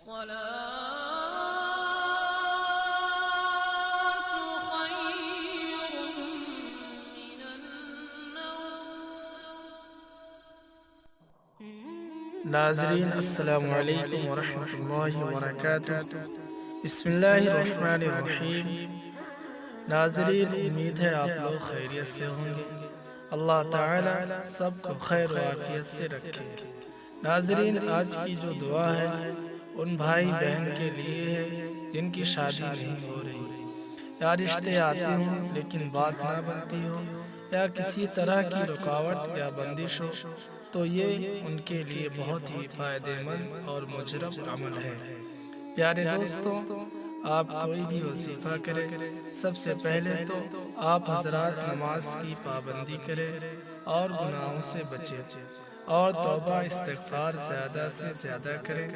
ناظرین السلام علیکم ورحمۃ اللہ وبرکاتہ۔ بسم اللہ الرحمن الرحیم۔ ناظرین، امید ہے آپ لوگ خیریت سے ہوں گے۔ اللہ تعالی سب کو خیر و عافیت سے رکھے۔ ناظرین، آج کی جو دعا ہے ان بھائی بہن کے لیے ہے جن کی شادی نہیں ہو رہی، یا رشتے آتے ہوں لیکن بات نہ بنتی ہو، یا کسی طرح کی رکاوٹ یا بندش ہو، تو یہ ان کے لیے بہت ہی فائدہ مند اور مجرب عمل ہے۔ پیارے دوستوں، آپ کوئی بھی وظیفہ کریں، سب سے پہلے تو آپ حضرات نماز کی پابندی کریں اور گناہوں سے بچیں، اور توبہ استغفار زیادہ سے زیادہ کریں،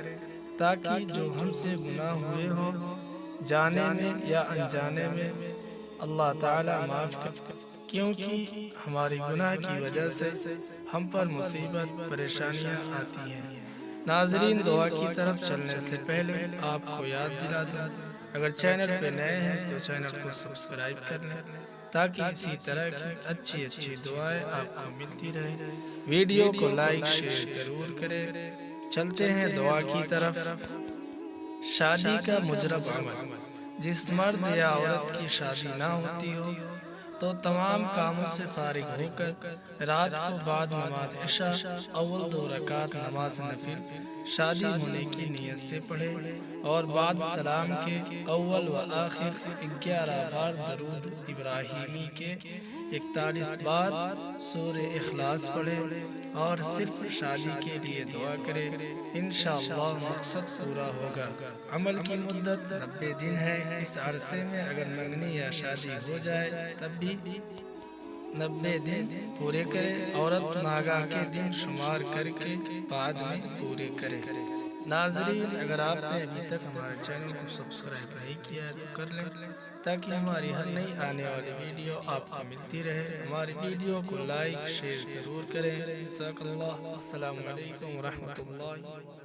تاکہ جو ہم سے گناہ ہوئے ہوں جانے میں یا انجانے میں اللہ تعالی معاف کرے، کیونکہ ہماری گناہ کی وجہ سے ہم پر مصیبت پریشانیاں آتی ہیں۔ ناظرین، دعا کی طرف چلنے سے پہلے آپ کو یاد دلا دوں، اگر چینل پہ نئے ہیں تو چینل کو سبسکرائب کر لیں تاکہ اسی طرح کی اچھی اچھی دعائیں آپ کو ملتی رہیں۔ ویڈیو کو لائک شیئر ضرور کریں۔ چلتے ہیں دعا کی طرف۔ شادی کا مجرب عمل۔ جس مرد یا عورت کی شادی نہ ہوتی ہو تو تمام کاموں سے فارغ ہو کر رات کو بعد نماز عشاء اول 2 رکعت نماز نفل شادی ہونے کی نیت سے پڑھے، اور بعد سلام کے اول و آخر 11 بار درود ابراہیمی کے 41 بار سورہ اخلاص پڑھے، اور صرف شادی کے لیے دعا کرے، انشاءاللہ مقصد پورا ہوگا۔ عمل کی مدت 90 دن ہے۔ اس عرصے میں اگر منگنی یا شادی ہو جائے تب بھی 90 دن پورے کرے۔ عورت ناگاہ کے دن شمار کر کے بعد میں پورے کرے۔ ناظرین، اگر آپ نے ابھی تک ہمارے چینل کو سبسکرائب نہیں کیا ہے تو کر لیں تاکہ ہماری ہر نئی آنے والی ویڈیو آپ کو ملتی رہے۔ ہماری ویڈیو کو لائک شیئر ضرور کریں۔ جزاک اللہ۔ السلام علیکم ورحمۃ اللہ۔